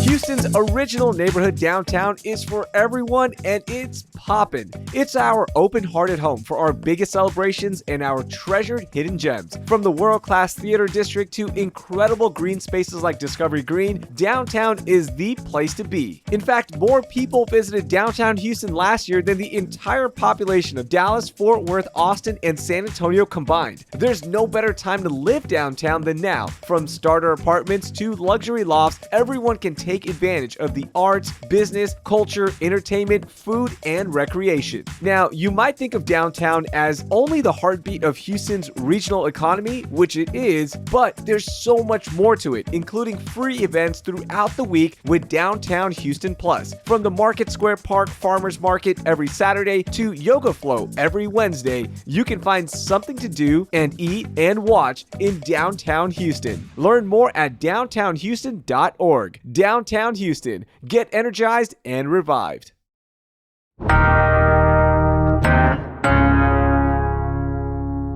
Houston's original neighborhood downtown is for everyone, and it's poppin'. It's our open-hearted home for our biggest celebrations and our treasured hidden gems. From the world-class theater district to incredible green spaces like Discovery Green, downtown is the place to be. In fact, more people visited downtown Houston last year than the entire population of Dallas, Fort Worth, Austin, and San Antonio combined. There's no better time to live downtown than now. From starter apartments to luxury lofts, everyone can take advantage of the arts, business, culture, entertainment, food, and recreation. Now, you might think of downtown as only the heartbeat of Houston's regional economy, which it is, but there's so much more to it, including free events throughout the week with Downtown Houston Plus. From the Market Square Park Farmers Market every Saturday to Yoga Flow every Wednesday, you can find something to do and eat and watch in downtown Houston. Learn more at downtownhouston.org. Downtown Houston. Get energized and revived.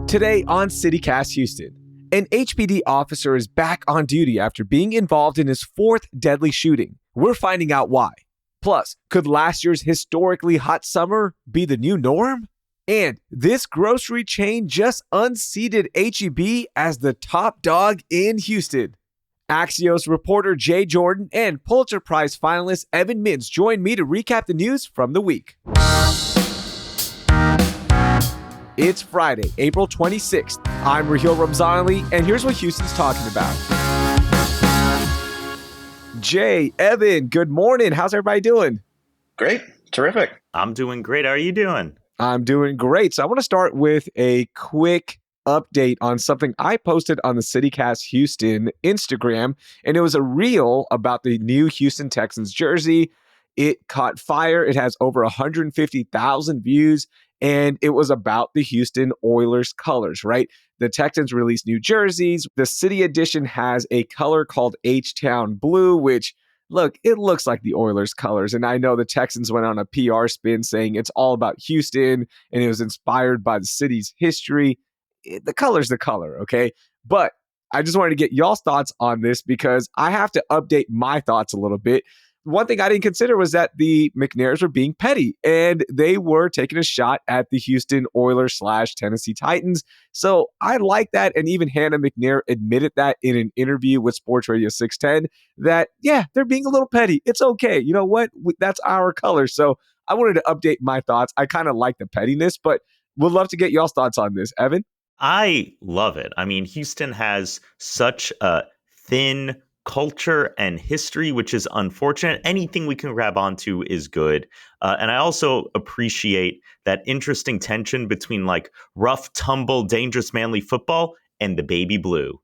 Today on CityCast Houston, an HPD officer is back on duty after being involved in his fourth deadly shooting. We're finding out why. Plus, could last year's historically hot summer be the new norm? And this grocery chain just unseated H-E-B as the top dog in Houston. Axios reporter Jay Jordan and Pulitzer Prize finalist Evan Mintz join me to recap the news from the week. It's Friday, April 26th. I'm Raheel Ramzanali, and here's what Houston's talking about. Jay, Evan, good morning. How's everybody doing? Great. Terrific. I'm doing great. How are you doing? I'm doing great. So I want to start with a quick update on something I posted on the CityCast Houston Instagram, and it was a reel about the new Houston Texans jersey. It caught fire. It has over 150,000 views, and it was about the Houston Oilers colors, right? The Texans released new jerseys. The city edition has a color called H-Town Blue, which, look, it looks like the Oilers colors. And I know the Texans went on a PR spin saying it's all about Houston and it was inspired by the city's history. The color's the color, okay? But I just wanted to get y'all's thoughts on this because I have to update my thoughts a little bit. One thing I didn't consider was that the McNairs were being petty and they were taking a shot at the Houston Oilers / Tennessee Titans. So I like that. And even Hannah McNair admitted that in an interview with Sports Radio 610 that, yeah, they're being a little petty. It's okay. You know what? That's our color. So I wanted to update my thoughts. I kind of like the pettiness, but would love to get y'all's thoughts on this. Evan? I love it. I mean, Houston has such a thin culture and history, which is unfortunate. Anything we can grab onto is good. And I also appreciate that interesting tension between like rough, tumble, dangerous, manly football and the baby blue.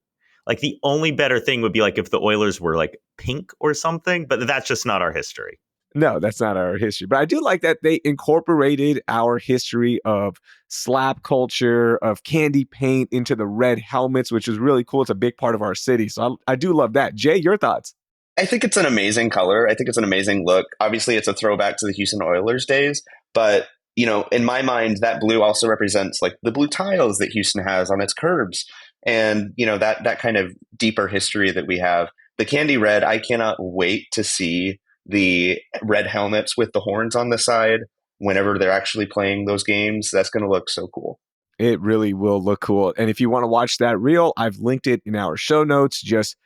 Like the only better thing would be like if the Oilers were like pink or something, but that's just not our history. No, that's not our history. But I do like that they incorporated our history of slap culture, of candy paint into the red helmets, which is really cool. It's a big part of our city. So I do love that. Jay, your thoughts? I think it's an amazing color. I think it's an amazing look. Obviously, it's a throwback to the Houston Oilers days. But, you know, in my mind, that blue also represents like the blue tiles that Houston has on its curbs. And, you know, that kind of deeper history that we have. The candy red, I cannot wait to see the red helmets with the horns on the side whenever they're actually playing those games. That's going to look so cool. It really will look cool. And if you want to watch that reel, I've linked it in our show notes. Just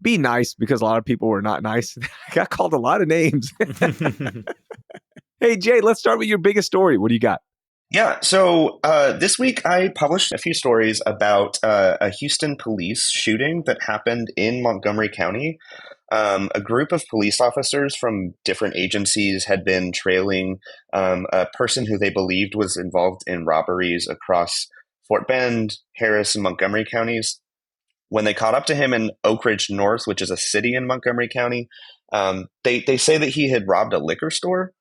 be nice because a lot of people were not nice. I got called a lot of names. Hey, Jay, let's start with your biggest story. What do you got? Yeah. So this week I published a few stories about a Houston police shooting that happened in Montgomery County. A group of police officers from different agencies had been trailing a person who they believed was involved in robberies across Fort Bend, Harris, and Montgomery counties. When they caught up to him in Oak Ridge North, which is a city in Montgomery County, they say that he had robbed a liquor store.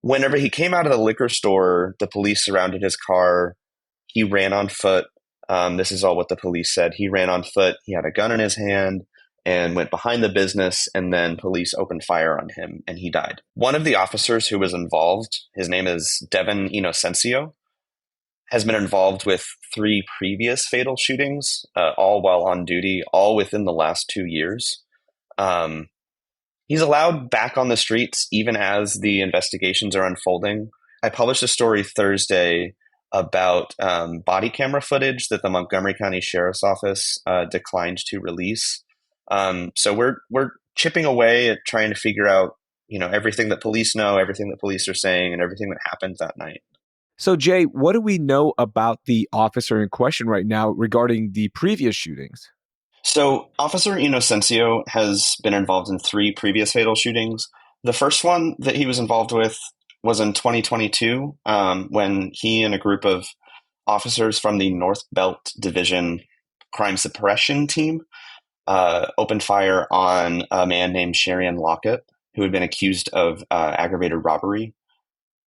Whenever he came out of the liquor store, the police surrounded his car. He ran on foot. This is all what the police said. He ran on foot. He had a gun in his hand and went behind the business, and then police opened fire on him, and he died. One of the officers who was involved, his name is Devin Inocencio, has been involved with 3 previous fatal shootings, all while on duty, all within the last 2 years. He's allowed back on the streets even as the investigations are unfolding. I published a story Thursday about body camera footage that the Montgomery County Sheriff's Office declined to release. So we're chipping away at trying to figure out, everything that police know, everything that police are saying, and everything that happened that night. So, Jay, what do we know about the officer in question right now regarding the previous shootings? So, Officer Inocencio has been involved in 3 previous fatal shootings. The first one that he was involved with was in 2022, when he and a group of officers from the North Belt Division Crime Suppression Team opened fire on a man named Sharian Lockett, who had been accused of aggravated robbery.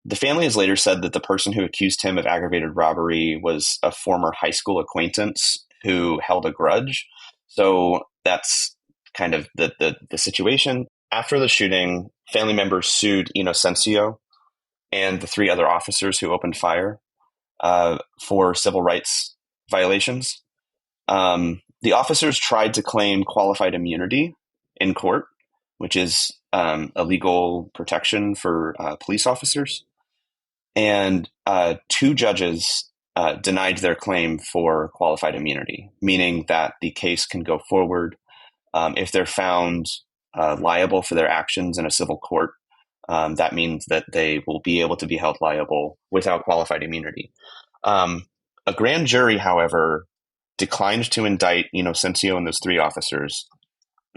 The family has later said that the person who accused him of aggravated robbery was a former high school acquaintance who held a grudge. So that's kind of the situation. After the shooting, family members sued Inocencio and the 3 other officers who opened fire for civil rights violations. The officers tried to claim qualified immunity in court, which is a legal protection for police officers. And 2 judges denied their claim for qualified immunity, meaning that the case can go forward if they're found liable for their actions in a civil court. That means that they will be able to be held liable without qualified immunity. A grand jury, however, declined to indict Inocencio and those 3 officers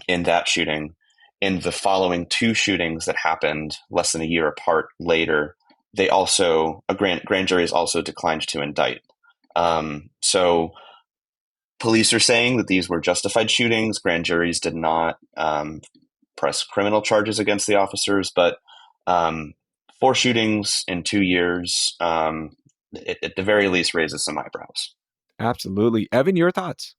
in that shooting. In the following 2 shootings that happened less than a year apart later, a grand jury has also declined to indict. So police are saying that these were justified shootings. Grand juries did not press criminal charges against the officers, but 4 shootings in 2 years, at the very least, raises some eyebrows. Absolutely. Evan, your thoughts?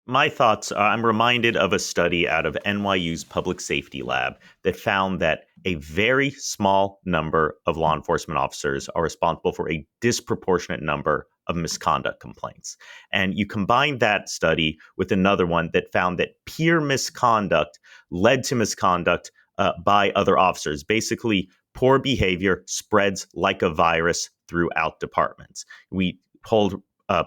My thoughts are I'm reminded of a study out of NYU's Public Safety Lab that found that a very small number of law enforcement officers are responsible for a disproportionate number of misconduct complaints. And you combine that study with another one that found that peer misconduct led to misconduct by other officers. Basically, poor behavior spreads like a virus throughout departments. We hold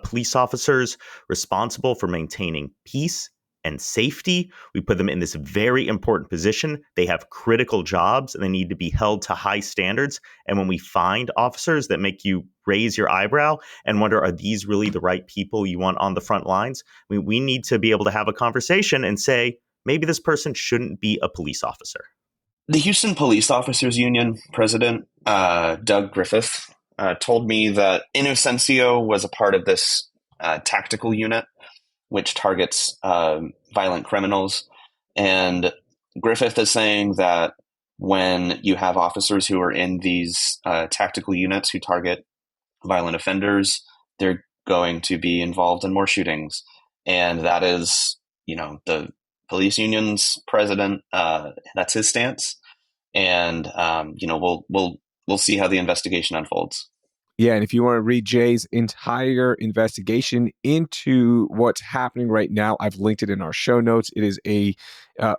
police officers responsible for maintaining peace and safety. We put them in this very important position. They have critical jobs and they need to be held to high standards. And when we find officers that make you raise your eyebrow and wonder, are these really the right people you want on the front lines? We need to be able to have a conversation and say, maybe this person shouldn't be a police officer. The Houston Police Officers Union president, Doug Griffith, told me that Inocencio was a part of this tactical unit, which targets violent criminals. And Griffith is saying that when you have officers who are in these tactical units who target violent offenders, they're going to be involved in more shootings. And that is, the police union's president. That's his stance. And, we'll see how the investigation unfolds. Yeah, and if you want to read Jay's entire investigation into what's happening right now, I've linked it in our show notes. It is a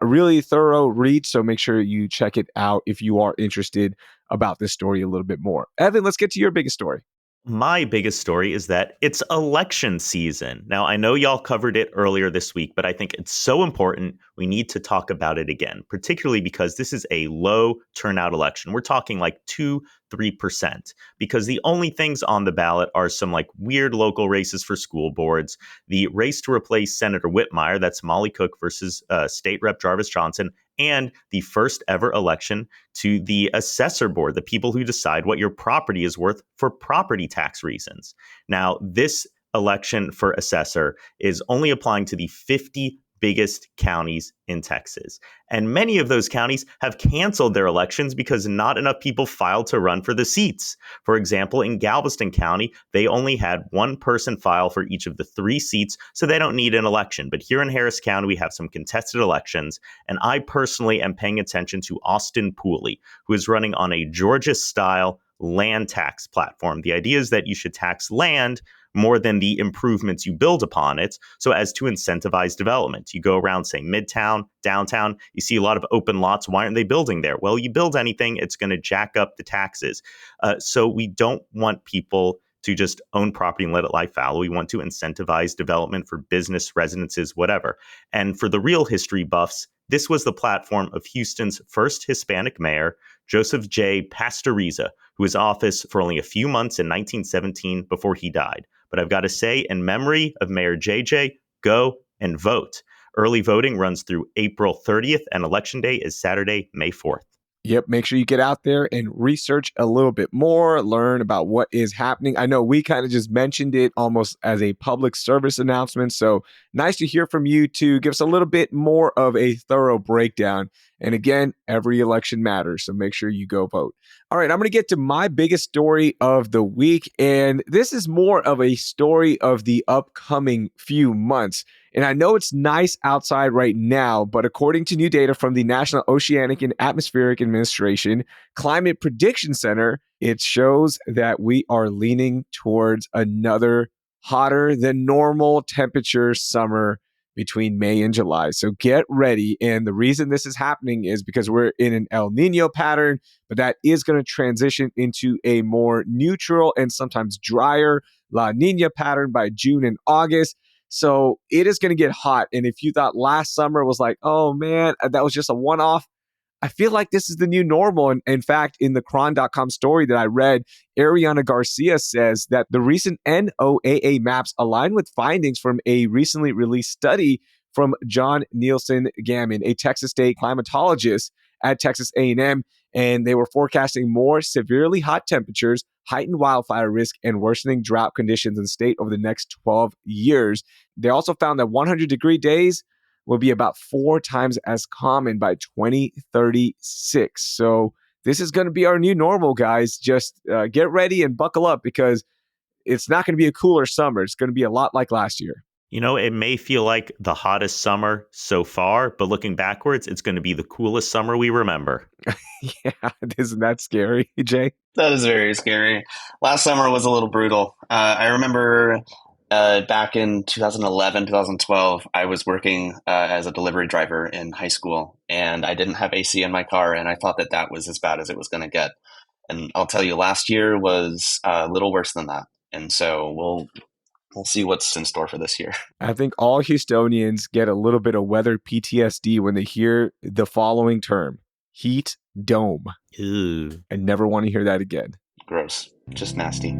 really thorough read, so make sure you check it out if you are interested about this story a little bit more. Evan, let's get to your biggest story. My biggest story is that it's election season. Now, I know y'all covered it earlier this week, but I think it's so important we need to talk about it again, particularly because this is a low turnout election. We're talking like 2-3%, because the only things on the ballot are some like weird local races for school boards, the race to replace Senator Whitmire, that's Molly Cook versus State Rep Jarvis Johnson, and the first ever election to the assessor board, the people who decide what your property is worth for property tax reasons. Now, this election for assessor is only applying to the 50 biggest counties in Texas. And many of those counties have canceled their elections because not enough people filed to run for the seats. For example, in Galveston County, they only had 1 person file for each of the 3 seats, so they don't need an election. But here in Harris County, we have some contested elections, and I personally am paying attention to Austin Pooley, who is running on a Georgia-style land tax platform. The idea is that you should tax land more than the improvements you build upon it, so as to incentivize development. You go around, say, Midtown, downtown, you see a lot of open lots. Why aren't they building there? Well, you build anything, it's going to jack up the taxes. So we don't want people to just own property and let it lie fallow. We want to incentivize development for business, residences, whatever. And for the real history buffs, this was the platform of Houston's first Hispanic mayor, Joseph J. Pastoriza, who was in office for only a few months in 1917 before he died. But I've got to say, in memory of Mayor JJ, go and vote. Early voting runs through April 30th, and Election Day is Saturday, May 4th. Yep, make sure you get out there and research a little bit more, learn about what is happening. I know we kind of just mentioned it almost as a public service announcement, so nice to hear from you to give us a little bit more of a thorough breakdown. And again, every election matters, so make sure you go vote. All right, I'm going to get to my biggest story of the week, and this is more of a story of the upcoming few months. And I know it's nice outside right now, but according to new data from the National Oceanic and Atmospheric Administration Climate Prediction Center, it shows that we are leaning towards another hotter than normal temperature summer between May and July. So get ready. And the reason this is happening is because we're in an El Nino pattern, but that is going to transition into a more neutral and sometimes drier La Nina pattern by June and August. So it is going to get hot. And if you thought last summer was like, oh man, that was just a one-off, I feel like this is the new normal. And in fact, in the Cron.com story that I read, Ariana Garcia says that the recent NOAA maps align with findings from a recently released study from John Nielsen Gammon, a Texas State climatologist at Texas A&M. And they were forecasting more severely hot temperatures, heightened wildfire risk, and worsening drought conditions in the state over the next 12 years. They also found that 100-degree days will be about 4 times as common by 2036. So this is going to be our new normal, guys. Just get ready and buckle up because it's not going to be a cooler summer. It's going to be a lot like last year. You know, it may feel like the hottest summer so far, but looking backwards, it's going to be the coolest summer we remember. Yeah, isn't that scary, Jay? That is very scary. Last summer was a little brutal. I remember back in 2011, 2012, I was working as a delivery driver in high school, and I didn't have AC in my car, and I thought that that was as bad as it was going to get. And I'll tell you, last year was a little worse than that. And so we'll see what's in store for this year. I think all Houstonians get a little bit of weather PTSD when they hear the following term, heat dome. Ew. I never want to hear that again. Gross. Just nasty.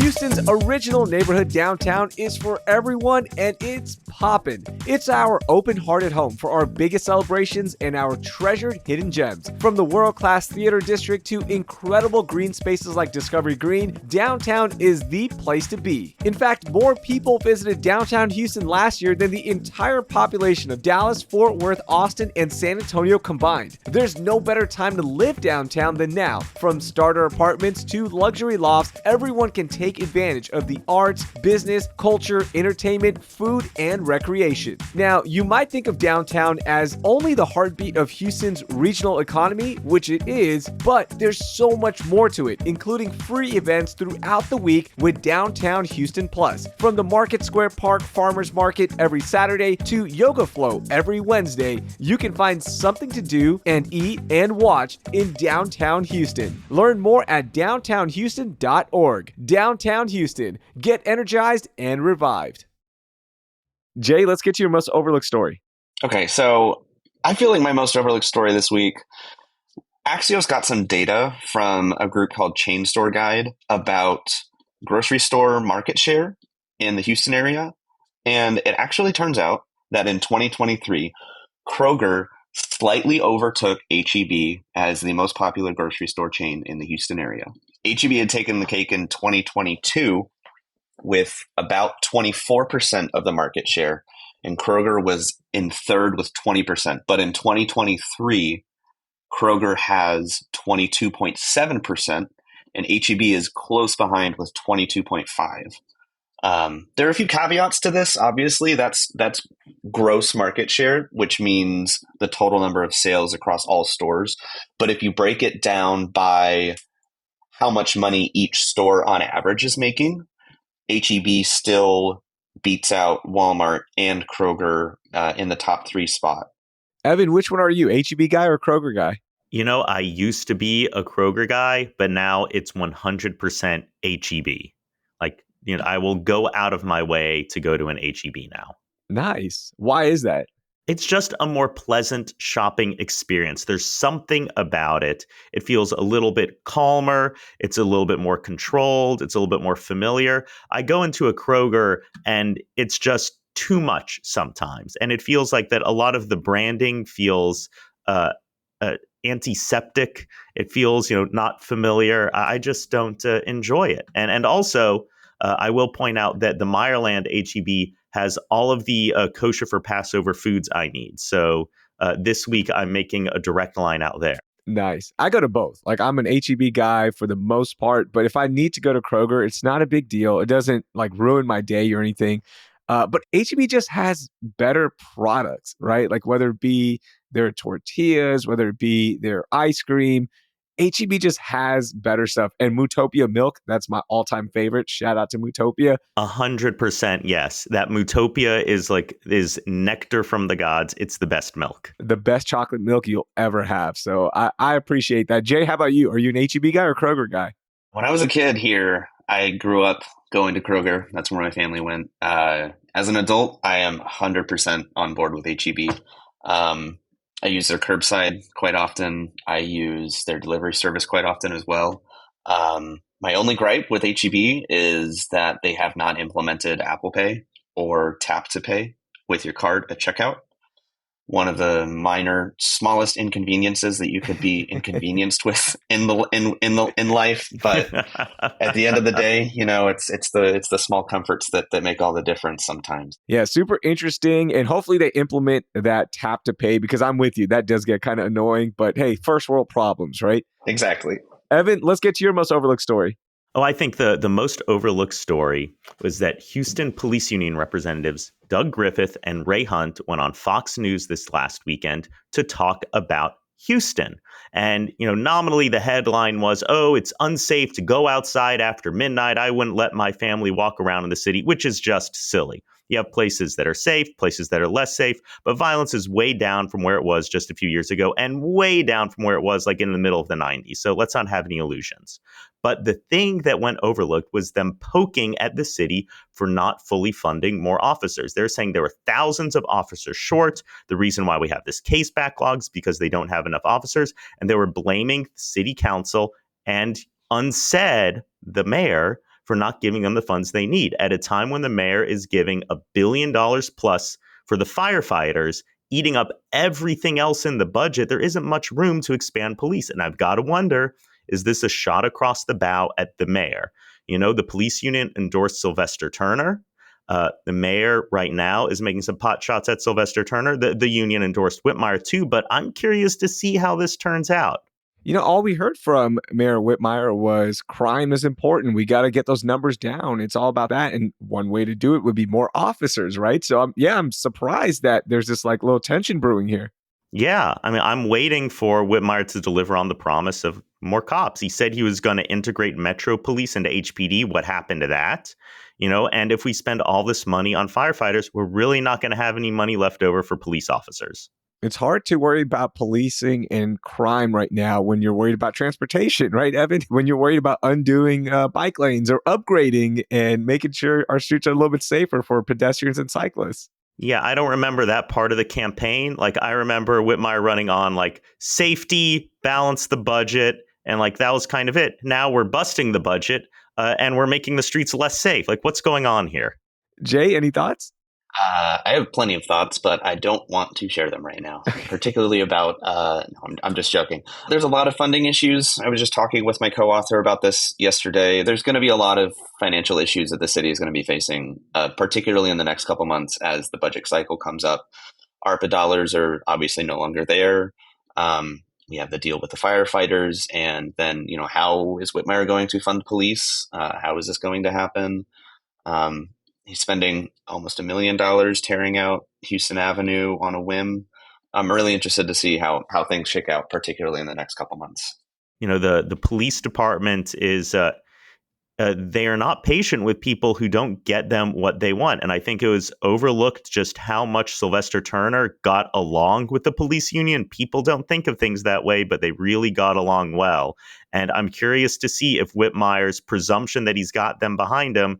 Houston's original neighborhood downtown is for everyone, and it's poppin'. It's our open-hearted home for our biggest celebrations and our treasured hidden gems. From the world-class theater district to incredible green spaces like Discovery Green, downtown is the place to be. In fact, more people visited downtown Houston last year than the entire population of Dallas, Fort Worth, Austin, and San Antonio combined. There's no better time to live downtown than now. From starter apartments to luxury lofts, everyone can take advantage of the arts, business, culture, entertainment, food, and recreation. Now, you might think of downtown as only the heartbeat of Houston's regional economy, which it is, but there's so much more to it, including free events throughout the week with Downtown Houston Plus. From the Market Square Park Farmers Market every Saturday to Yoga Flow every Wednesday, you can find something to do and eat and watch in downtown Houston. Learn more at downtownhouston.org. Downtown Houston. Get energized and revived. Jay, let's get to your most overlooked story. Okay, so I feel like my most overlooked story this week, Axios got some data from a group called Chain Store Guide about grocery store market share in the Houston area. And it actually turns out that in 2023, Kroger slightly overtook H-E-B as the most popular grocery store chain in the Houston area. H-E-B had taken the cake in 2022 with about 24% of the market share, and Kroger was in third with 20%. But in 2023, Kroger has 22.7%, and H-E-B is close behind with 22.5%. There are a few caveats to this. Obviously, that's gross market share, which means the total number of sales across all stores. But if you break it down by how much money each store on average is making, HEB still beats out Walmart and Kroger in the top three spot. Evan, which one are you, HEB guy or Kroger guy? I used to be a Kroger guy, but now it's 100% HEB. I will go out of my way to go to an HEB now. Nice. Why is that? It's just a more pleasant shopping experience. There's something about it. It feels a little bit calmer. It's a little bit more controlled. It's a little bit more familiar. I go into a Kroger and it's just too much sometimes. And it feels like that a lot of the branding feels uh, antiseptic. It feels, not familiar. I just don't enjoy it. And also, I will point out that the Meyerland HEB has all of the kosher for Passover foods I need. So this week I'm making a direct line out there. Nice. I go to both. Like I'm an HEB guy for the most part, but if I need to go to Kroger, it's not a big deal. It doesn't like ruin my day or anything. But HEB just has better products, right? Like whether it be their tortillas, whether it be their ice cream, HEB just has better stuff. And Mutopia milk, that's my all-time favorite. Shout out to Mutopia. 100% yes. That Mutopia is nectar from the gods. It's the best milk. The best chocolate milk you'll ever have. So I appreciate that. Jay, how about you? Are you an HEB guy or Kroger guy? When I was a kid here, I grew up going to Kroger. That's where my family went. As an adult, I am 100% on board with HEB. I use their curbside quite often. I use their delivery service quite often as well. My only gripe with HEB is that they have not implemented Apple Pay or Tap to Pay with your card at checkout. One of the smallest inconveniences that you could be inconvenienced with in life, but at the end of the day, it's the small comforts that make all the difference sometimes. Yeah, super interesting, and hopefully they implement that tap to pay because I'm with you. That does get kind of annoying, but hey, first world problems, right? Exactly. Evan, let's get to your most overlooked story. Oh, I think the most overlooked story was that Houston Police Union representatives Doug Griffith and Ray Hunt went on Fox News this last weekend to talk about Houston. And, nominally the headline was, oh, it's unsafe to go outside after midnight. I wouldn't let my family walk around in the city, which is just silly. You have places that are safe, places that are less safe, but violence is way down from where it was just a few years ago and way down from where it was like in the middle of the 90s. So let's not have any illusions. But the thing that went overlooked was them poking at the city for not fully funding more officers. They're saying there were thousands of officers short. The reason why we have this case backlog is because they don't have enough officers. And they were blaming city council and unsaid the mayor for not giving them the funds they need at a time when the mayor is giving $1 billion plus for the firefighters, eating up everything else in the budget. There isn't much room to expand police. And I've got to wonder, is this a shot across the bow at the mayor? The police union endorsed Sylvester Turner. The mayor right now is making some pot shots at Sylvester Turner. The union endorsed Whitmire too, but I'm curious to see how this turns out. All we heard from Mayor Whitmire was crime is important. We got to get those numbers down. It's all about that. And one way to do it would be more officers, right? So I'm surprised that there's this like little tension brewing here. Yeah, I mean, I'm waiting for Whitmire to deliver on the promise of more cops. He said he was going to integrate Metro Police into HPD. What happened to that? And if we spend all this money on firefighters, we're really not going to have any money left over for police officers. It's hard to worry about policing and crime right now when you're worried about transportation, right, Evan? When you're worried about undoing bike lanes or upgrading and making sure our streets are a little bit safer for pedestrians and cyclists. Yeah, I don't remember that part of the campaign. Like, I remember Whitmire running on like safety, balance the budget, and like that was kind of it. Now we're busting the budget and we're making the streets less safe. Like, what's going on here? Jay, any thoughts? I have plenty of thoughts, but I don't want to share them right now, particularly about, no, I'm just joking. There's a lot of funding issues. I was just talking with my co-author about this yesterday. There's going to be a lot of financial issues that the city is going to be facing, particularly in the next couple months as the budget cycle comes up. ARPA dollars are obviously no longer there. We have the deal with the firefighters, and then, how is Whitmire going to fund police? How is this going to happen? He's spending almost $1 million tearing out Houston Avenue on a whim. I'm really interested to see how things shake out, particularly in the next couple months. The police department is they are not patient with people who don't get them what they want. And I think it was overlooked just how much Sylvester Turner got along with the police union. People don't think of things that way, but they really got along well. And I'm curious to see if Whitmire's presumption that he's got them behind him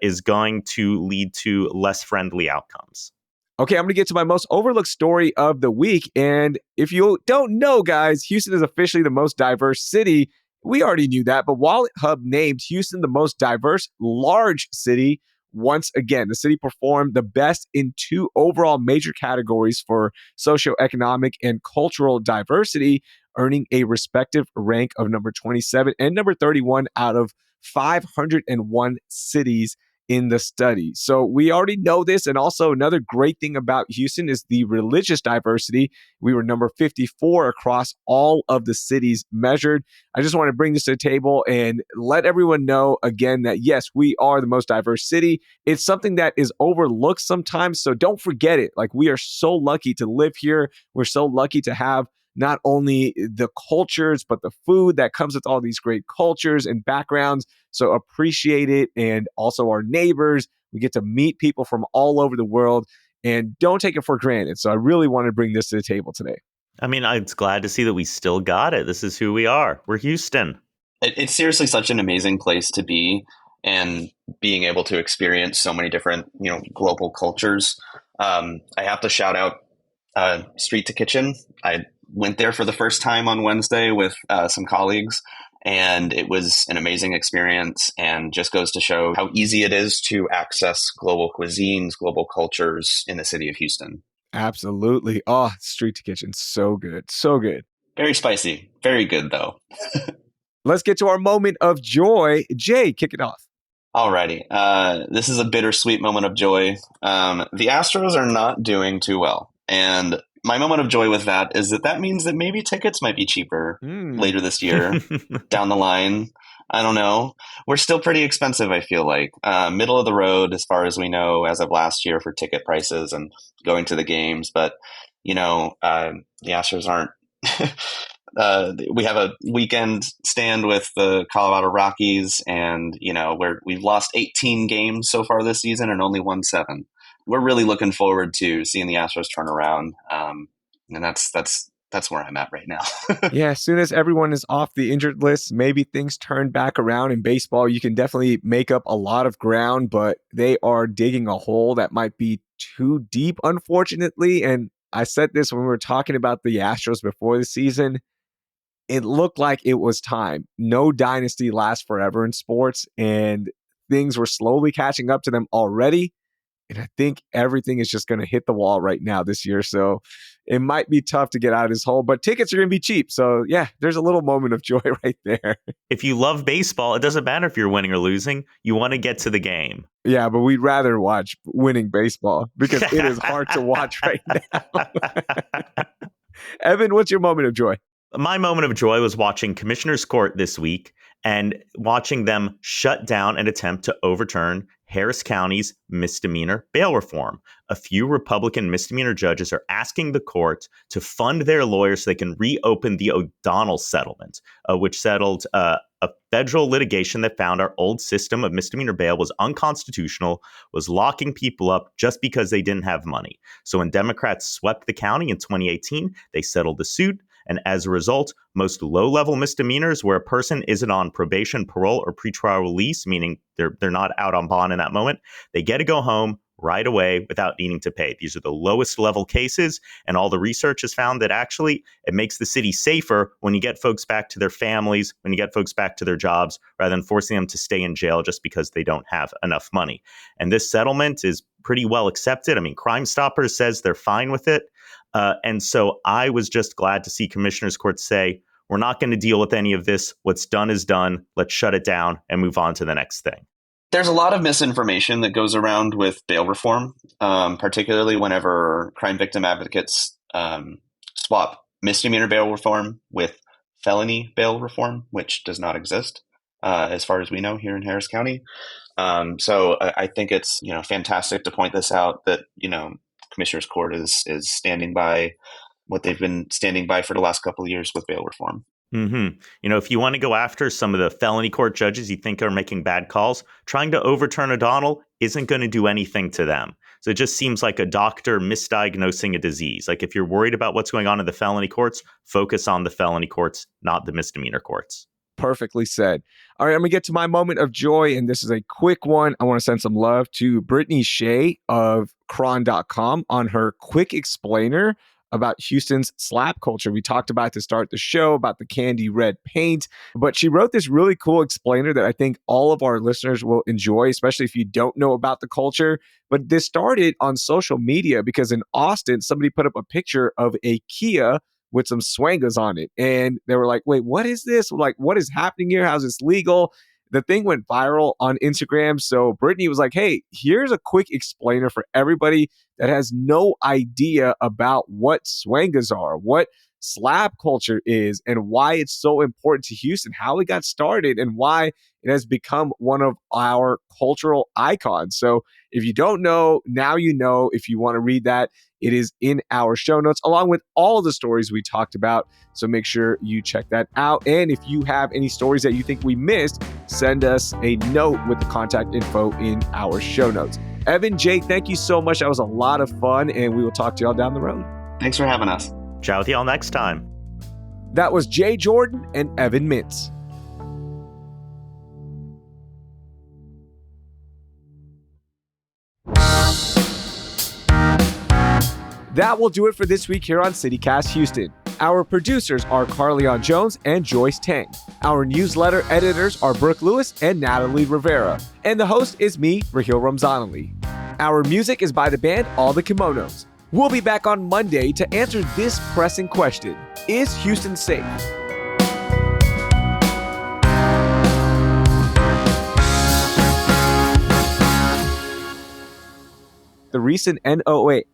is going to lead to less friendly outcomes. Okay, I'm going to get to my most overlooked story of the week. And if you don't know, guys, Houston is officially the most diverse city. We already knew that, but Wallet Hub named Houston the most diverse large city. Once again, the city performed the best in two overall major categories for socioeconomic and cultural diversity, earning a respective rank of number 27 and number 31 out of 501 cities in the study. So we already know this. And also another great thing about Houston is the religious diversity. We were number 54 across all of the cities measured. I just want to bring this to the table and let everyone know again that yes, we are the most diverse city. It's something that is overlooked sometimes. So don't forget it. Like, we are so lucky to live here. We're so lucky to have not only the cultures, but the food that comes with all these great cultures and backgrounds. So appreciate it. And also our neighbors. We get to meet people from all over the world and don't take it for granted. So I really want to bring this to the table today. I mean, I'm glad to see that we still got it. This is who we are. We're Houston. It's seriously such an amazing place to be, and being able to experience so many different, global cultures. I have to shout out Street to Kitchen. I went there for the first time on Wednesday with some colleagues, and it was an amazing experience, and just goes to show how easy it is to access global cuisines, global cultures in the city of Houston. Absolutely. Oh, Street to Kitchen. So good. So good. Very spicy. Very good, though. Let's get to our moment of joy. Jay, kick it off. Alrighty. This is a bittersweet moment of joy. The Astros are not doing too well. And my moment of joy with that is that means that maybe tickets might be cheaper later this year, down the line. I don't know. We're still pretty expensive, I feel like. Middle of the road, as far as we know, as of last year for ticket prices and going to the games. But, the Astros aren't. We have a weekend stand with the Colorado Rockies, and we've lost 18 games so far this season and only won 7. We're really looking forward to seeing the Astros turn around, and that's where I'm at right now. Yeah, as soon as everyone is off the injured list, maybe things turn back around. In baseball, you can definitely make up a lot of ground, but they are digging a hole that might be too deep, unfortunately. And I said this when we were talking about the Astros before the season. It looked like it was time. No dynasty lasts forever in sports, and things were slowly catching up to them already. And I think everything is just going to hit the wall right now this year. So it might be tough to get out of this hole, but tickets are going to be cheap. So yeah, there's a little moment of joy right there. If you love baseball, it doesn't matter if you're winning or losing. You want to get to the game. Yeah, but we'd rather watch winning baseball because it is hard to watch right now. Evan, what's your moment of joy? My moment of joy was watching Commissioner's Court this week and watching them shut down an attempt to overturn Harris County's misdemeanor bail reform. A few Republican misdemeanor judges are asking the court to fund their lawyers so they can reopen the O'Donnell settlement, which settled a federal litigation that found our old system of misdemeanor bail was unconstitutional, was locking people up just because they didn't have money. So when Democrats swept the county in 2018, they settled the suit. And as a result, most low-level misdemeanors where a person isn't on probation, parole, or pretrial release, meaning they're not out on bond in that moment, they get to go home right away without needing to pay. These are the lowest level cases, and all the research has found that actually it makes the city safer when you get folks back to their families, when you get folks back to their jobs, rather than forcing them to stay in jail just because they don't have enough money. And this settlement is pretty well accepted. I mean, Crime Stoppers says they're fine with it. And so I was just glad to see Commissioner's Court say, we're not going to deal with any of this. What's done is done. Let's shut it down and move on to the next thing. There's a lot of misinformation that goes around with bail reform, particularly whenever crime victim advocates swap misdemeanor bail reform with felony bail reform, which does not exist, as far as we know here in Harris County. So I think it's, fantastic to point this out that, Commissioner's Court is standing by what they've been standing by for the last couple of years with bail reform. If you want to go after some of the felony court judges you think are making bad calls, trying to overturn O'Donnell isn't going to do anything to them. So it just seems like a doctor misdiagnosing a disease. Like if you're worried about what's going on in the felony courts, focus on the felony courts, not the misdemeanor courts. Perfectly said. All right, I'm going to get to my moment of joy, and this is a quick one. I want to send some love to Brittany Shea of Cron.com on her quick explainer about Houston's slap culture. We talked about to start the show about the candy red paint, but she wrote this really cool explainer that I think all of our listeners will enjoy, especially if you don't know about the culture. But this started on social media because in Austin, somebody put up a picture of a Kia with some swangas on it. And they were like, wait, what is this? Like, what is happening here? How's this legal? The thing went viral on Instagram. So Brittany was like, hey, here's a quick explainer for everybody that has no idea about what swangas are, what slap culture is, and why it's so important to Houston, how it got started, and why it has become one of our cultural icons. So if you don't know, now you know. If you want to read that, it is in our show notes, along with all of the stories we talked about. So make sure you check that out. And if you have any stories that you think we missed, send us a note with the contact info in our show notes. Evan, Jake, thank you so much. That was a lot of fun, and we will talk to y'all down the road. Thanks for having us. Chat with y'all next time. That was Jay Jordan and Evan Mintz. That will do it for this week here on CityCast Houston. Our producers are Carleon Jones and Joyce Tang. Our newsletter editors are Brooke Lewis and Natalie Rivera. And the host is me, Raheel Ramzanali. Our music is by the band All the Kimonos. We'll be back on Monday to answer this pressing question: is Houston safe? The recent NOAA